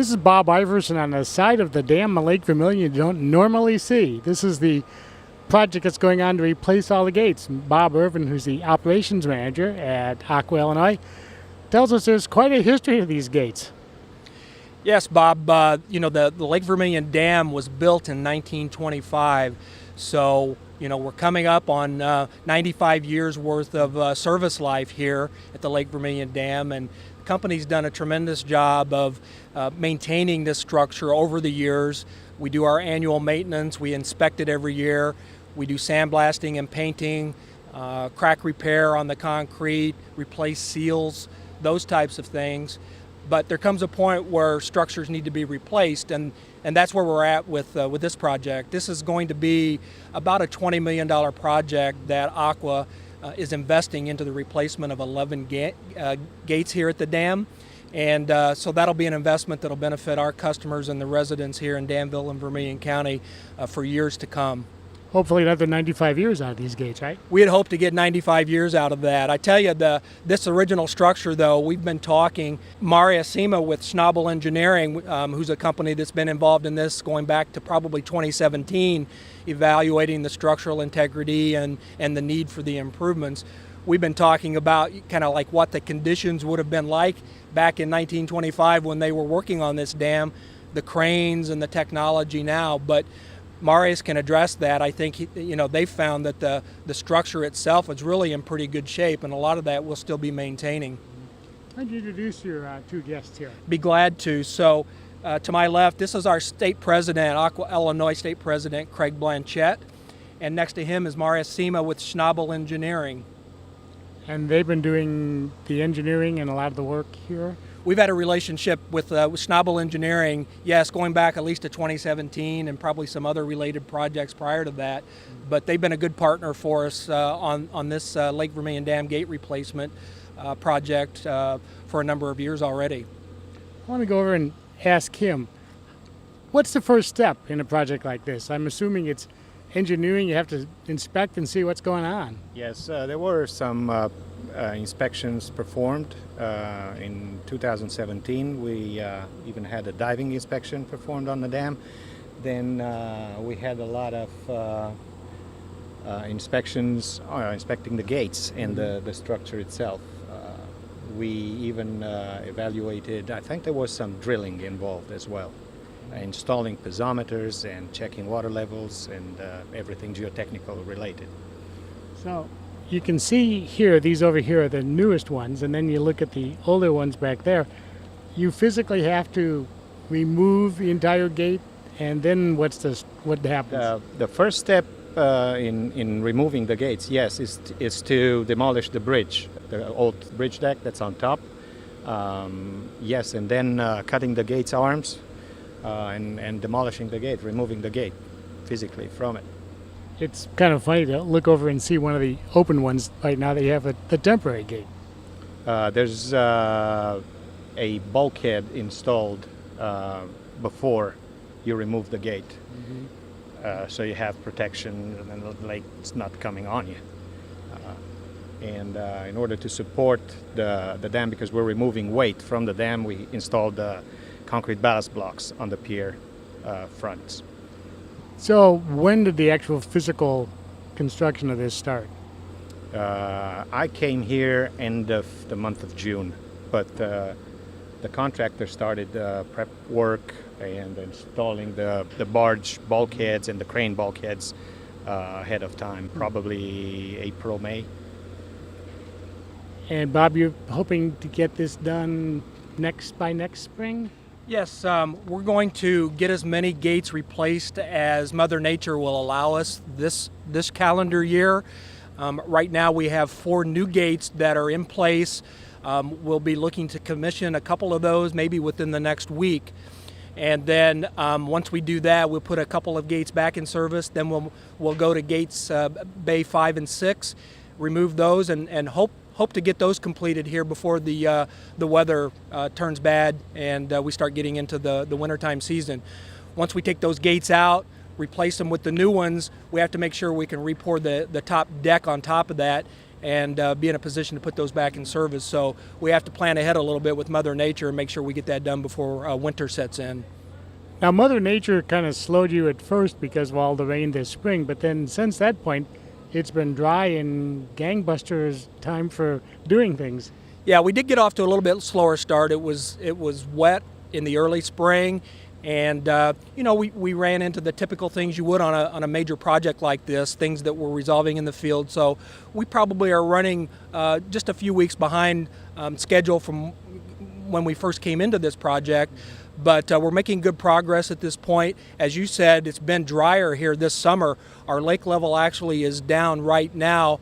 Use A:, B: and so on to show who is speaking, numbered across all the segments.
A: This is Bob Iverson on the side of the dam on Lake Vermilion you don't normally see. This is the project that's going on to replace all the gates. Bob Ervin, who's the operations manager at Aqua, Illinois, tells us there's quite a history of these gates.
B: Yes, Bob. The Lake Vermilion Dam was built in 1925, so we're coming up on 95 years worth of service life here at the Lake Vermilion Dam, and the company's done a tremendous job of maintaining this structure over the years. We do our annual maintenance. We inspect it every year. We do sandblasting and painting, crack repair on the concrete, replace seals, those types of things. But there comes a point where structures need to be replaced, and that's where we're at with this project. This is going to be about a $20 million project that Aqua is investing into the replacement of 11 gates here at the dam. And so that'll be an investment that'll benefit our customers and the residents here in Danville and Vermilion County for years to come.
A: Hopefully another 95 years out of these gates, right?
B: We had hoped to get 95 years out of that. I tell you, this original structure, though, we've been talking, Marius Sima with Schnabel Engineering, who's a company that's been involved in this going back to probably 2017, evaluating the structural integrity and the need for the improvements. We've been talking about kind of like what the conditions would have been like back in 1925 when they were working on this dam, the cranes and the technology now, but Marius can address that. I think they've found that the structure itself is really in pretty good shape, and a lot of that we'll still be maintaining.
A: Why don't you introduce your two guests here?
B: Be glad to. So to my left, this is our state president, Aqua Illinois State President Craig Blanchette, and next to him is Marius Sima with Schnabel Engineering.
A: And they've been doing the engineering and a lot of the work here?
B: We've had a relationship with Schnabel Engineering, yes, going back at least to 2017 and probably some other related projects prior to that. But they've been a good partner for us on this Lake Vermilion Dam gate replacement project for a number of years already.
A: I want to go over and ask him, what's the first step in a project like this? I'm assuming it's engineering. You have to inspect and see what's going on.
C: Yes, there were some inspections performed. In 2017, we even had a diving inspection performed on the dam. Then we had a lot of inspections inspecting the gates and the structure itself. We even evaluated, I think there was some drilling involved as well, installing piezometers and checking water levels and everything geotechnical related.
A: So you can see here, these over here are the newest ones, and then you look at the older ones back there. You physically have to remove the entire gate, and then what happens?
C: The first step in removing the gates, yes, is to demolish the bridge, the old bridge deck that's on top. Yes, and then cutting the gate's arms and demolishing the gate, removing the gate physically from it.
A: It's kind of funny to look over and see one of the open ones right now that you have the temporary gate.
C: There's a bulkhead installed before you remove the gate. Mm-hmm. So you have protection and the lake's not coming on you. And in order to support the dam, because we're removing weight from the dam, we installed concrete ballast blocks on the pier fronts.
A: So when did the actual physical construction of this start?
C: I came here end of the month of June, but the contractor started prep work and installing the barge bulkheads and the crane bulkheads ahead of time, probably April, May.
A: And Bob, you're hoping to get this done by next spring?
B: Yes, we're going to get as many gates replaced as Mother Nature will allow us this calendar year. Right now we have 4 new gates that are in place. We'll be looking to commission a couple of those maybe within the next week. And then once we do that, we'll put a couple of gates back in service. Then we'll go to gates Bay 5 and 6, remove those, and hope to get those completed here before the weather turns bad and we start getting into the wintertime season. Once we take those gates out, replace them with the new ones, we have to make sure we can re-pour the top deck on top of that and be in a position to put those back in service. So we have to plan ahead a little bit with Mother Nature and make sure we get that done before winter sets in.
A: Now, Mother Nature kind of slowed you at first because of all the rain this spring, but then since that point, it's been dry and gangbusters time for doing things.
B: Yeah, we did get off to a little bit slower start. It was wet in the early spring, and we ran into the typical things you would on a major project like this, things that we're resolving in the field. So we probably are running just a few weeks behind schedule from when we first came into this project. But we're making good progress at this point. As you said, it's been drier here this summer. Our lake level actually is down right now,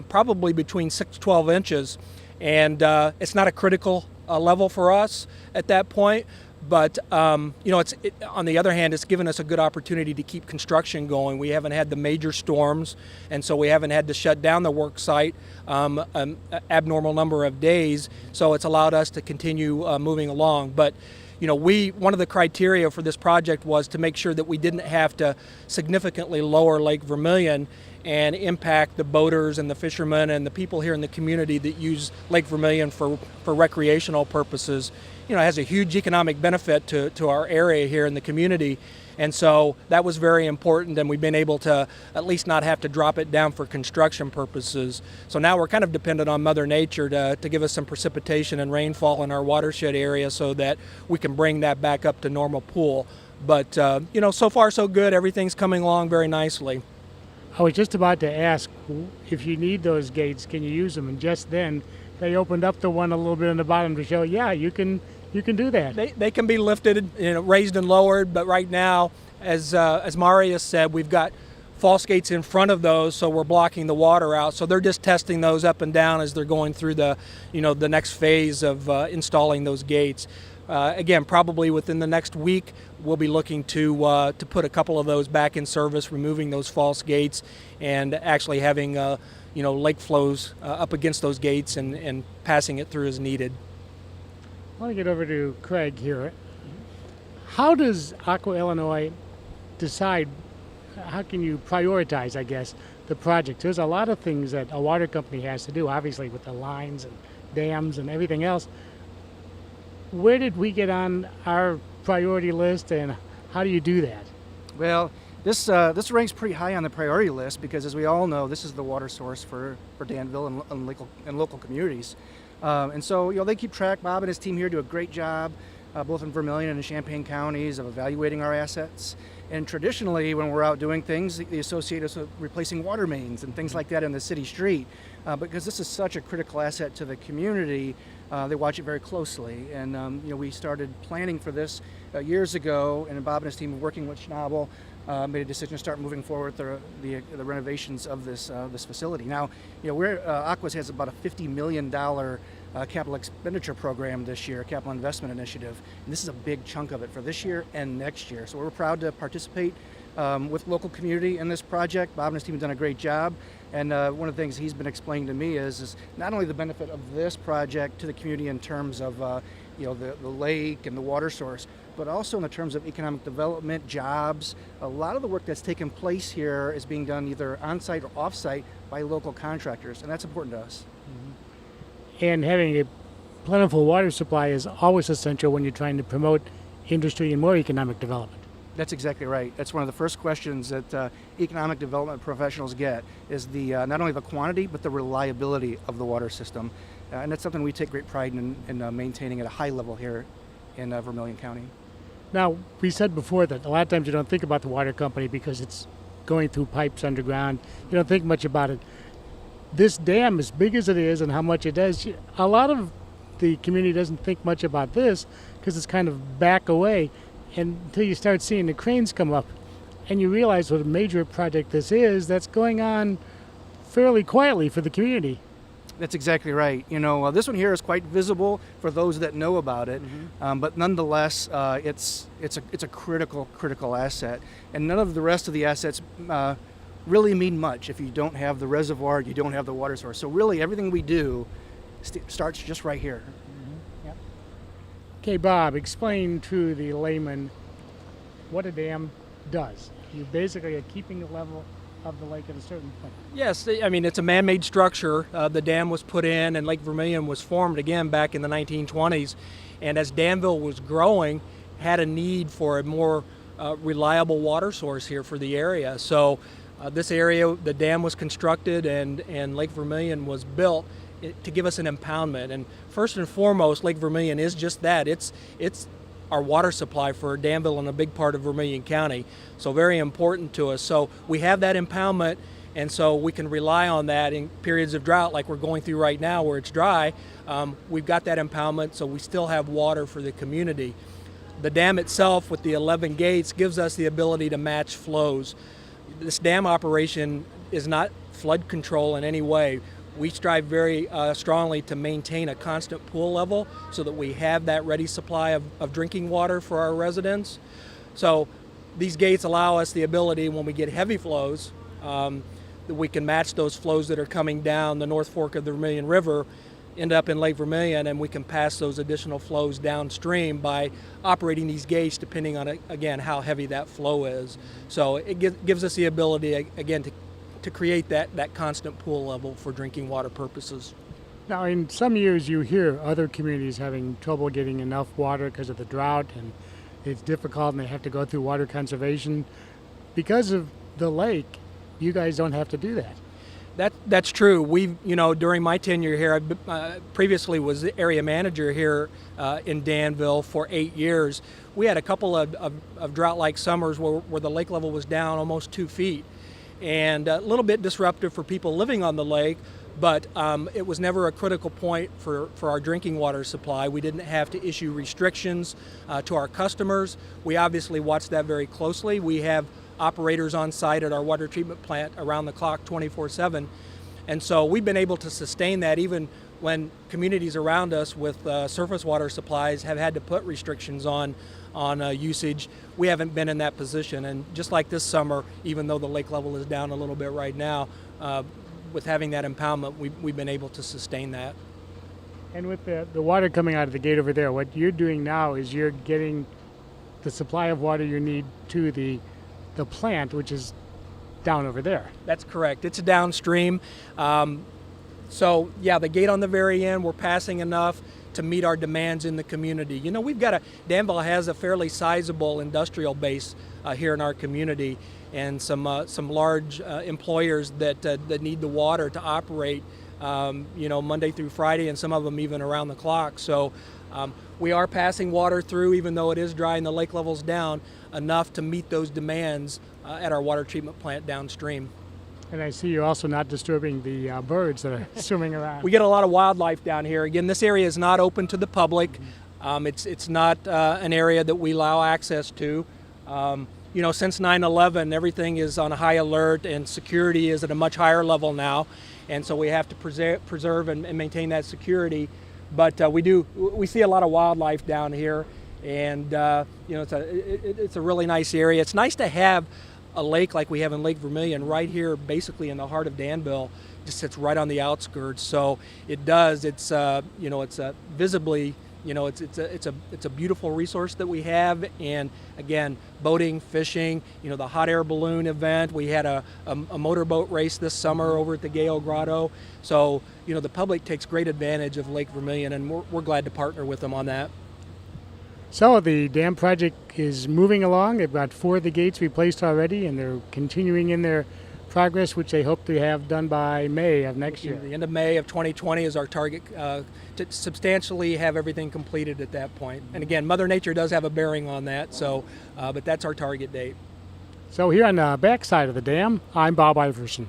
B: probably between 6 to 12 inches. And it's not a critical level for us at that point. But, on the other hand, it's given us a good opportunity to keep construction going. We haven't had the major storms, and so we haven't had to shut down the work site an abnormal number of days. So it's allowed us to continue moving along. But one of the criteria for this project was to make sure that we didn't have to significantly lower Lake Vermilion and impact the boaters and the fishermen and the people here in the community that use Lake Vermilion for recreational purposes. It has a huge economic benefit to our area here in the community. And so that was very important, and we've been able to at least not have to drop it down for construction purposes. So now we're kind of dependent on Mother Nature to give us some precipitation and rainfall in our watershed area so that we can bring that back up to normal pool. But, so far so good. Everything's coming along very nicely.
A: I was just about to ask, if you need those gates, can you use them? And just then, they opened up the one a little bit on the bottom to show, yeah, you can do that.
B: They can be lifted, raised and lowered, but right now, as Marius said, we've got false gates in front of those, so we're blocking the water out. So they're just testing those up and down as they're going through the next phase of installing those gates. Again, probably within the next week, we'll be looking to put a couple of those back in service, removing those false gates, and actually having lake flows up against those gates and passing it through as needed.
A: I want to get over to Craig here. How does Aqua Illinois decide, how can you prioritize, I guess, the project? There's a lot of things that a water company has to do, obviously with the lines and dams and everything else. Where did we get on our priority list, and how do you do that?
D: Well, this ranks pretty high on the priority list because, as we all know, this is the water source for Danville and local communities. And so, they keep track. Bob and his team here do a great job, both in Vermilion and in Champaign counties, of evaluating our assets. And traditionally, when we're out doing things, they associate us with replacing water mains and things like that in the city street. Because this is such a critical asset to the community, they watch it very closely. And we started planning for this years ago, and Bob and his team, working with Schnabel, made a decision to start moving forward the renovations of this facility. Now, Aqua has about a $50 million capital expenditure program this year, capital investment initiative, and this is a big chunk of it for this year and next year. So we're proud to participate with local community in this project. Bob and his team have done a great job, and one of the things he's been explaining to me is not only the benefit of this project to the community in terms of the lake and the water source, but also in the terms of economic development, jobs. A lot of the work that's taken place here is being done either on-site or off-site by local contractors, and that's important to us.
A: Mm-hmm. And having a plentiful water supply is always essential when you're trying to promote industry and more economic development.
D: That's exactly right. That's one of the first questions that economic development professionals get, is the not only the quantity, but the reliability of the water system. And that's something we take great pride in maintaining at a high level here in Vermilion County.
A: Now, we said before that a lot of times you don't think about the water company because it's going through pipes underground. You don't think much about it. This dam, as big as it is and how much it does, a lot of the community doesn't think much about this because it's kind of back away, and until you start seeing the cranes come up and you realize what a major project this is that's going on fairly quietly for the community.
D: That's exactly right. This one here is quite visible for those that know about it, but nonetheless, it's a critical asset, and none of the rest of the assets really mean much if you don't have the reservoir, you don't have the water source. So really, everything we do starts just right here.
A: Mm-hmm. Yep. Okay, Bob, explain to the layman what a dam does. You basically are keeping the level of the lake at a certain point.
B: Yes, I mean, it's a man-made structure. The dam was put in and Lake Vermilion was formed again back in the 1920s. And as Danville was growing, had a need for a more reliable water source here for the area. So this area, the dam was constructed and Lake Vermilion was built to give us an impoundment. And first and foremost, Lake Vermilion is just that. It's our water supply for Danville and a big part of Vermilion County. So very important to us. So we have that impoundment, and so we can rely on that in periods of drought like we're going through right now where it's dry. We've got that impoundment, so we still have water for the community. The dam itself with the 11 gates gives us the ability to match flows. This dam operation is not flood control in any way. We strive very strongly to maintain a constant pool level so that we have that ready supply of drinking water for our residents. So these gates allow us the ability when we get heavy flows that we can match those flows that are coming down the North Fork of the Vermilion River, end up in Lake Vermilion, and we can pass those additional flows downstream by operating these gates depending on, again, how heavy that flow is. So it gives us the ability, again, to create that constant pool level for drinking water purposes.
A: Now, in some years, you hear other communities having trouble getting enough water because of the drought, and it's difficult, and they have to go through water conservation. Because of the lake, you guys don't have to do that.
B: That's true. We've, during my tenure here, I previously was the area manager here in Danville for 8 years. We had a couple of drought-like summers where the lake level was down almost 2 feet. And a little bit disruptive for people living on the lake, but it was never a critical point for our drinking water supply. We didn't have to issue restrictions to our customers. We obviously watch that very closely. We have operators on site at our water treatment plant around the clock 24/7. And so we've been able to sustain that even when communities around us with surface water supplies have had to put restrictions on usage. We haven't been in that position, and just like this summer, even though the lake level is down a little bit right now, with having that impoundment, we've been able to sustain that.
A: And with the water coming out of the gate over there, what you're doing now is you're getting the supply of water you need to the plant, which is down over there. That's
B: correct. It's downstream. So yeah, the gate on the very end, we're passing enough to meet our demands in the community. Danville has a fairly sizable industrial base here in our community, and some large employers that need the water to operate, Monday through Friday, and some of them even around the clock. So we are passing water through, even though it is dry and the lake level's down, enough to meet those demands at our water treatment plant downstream.
A: And I see you're also not disturbing the birds that are swimming around.
B: We get a lot of wildlife down here. Again, this area is not open to the public. It's not an area that we allow access to. Since 9/11, everything is on a high alert, and security is at a much higher level now, and so we have to preserve and maintain that security. But we see a lot of wildlife down here, and it's a really nice area. It's nice to have a lake like we have in Lake Vermilion right here, basically in the heart of Danville. Just sits right on the outskirts, so it does. It's visibly, it's a beautiful resource that we have. And again, boating, fishing, the hot air balloon event. We had a motorboat race this summer over at the Gale Grotto. So the public takes great advantage of Lake Vermilion, and we're glad to partner with them on that.
A: So the dam project is moving along. They've got 4 of the gates replaced already, and they're continuing in their progress, which they hope to have done by May of next year.
B: The end of May of 2020 is our target to substantially have everything completed at that point. And again, Mother Nature does have a bearing on that, so but that's our target date.
A: So here on the back side of the dam, I'm Bob Iverson.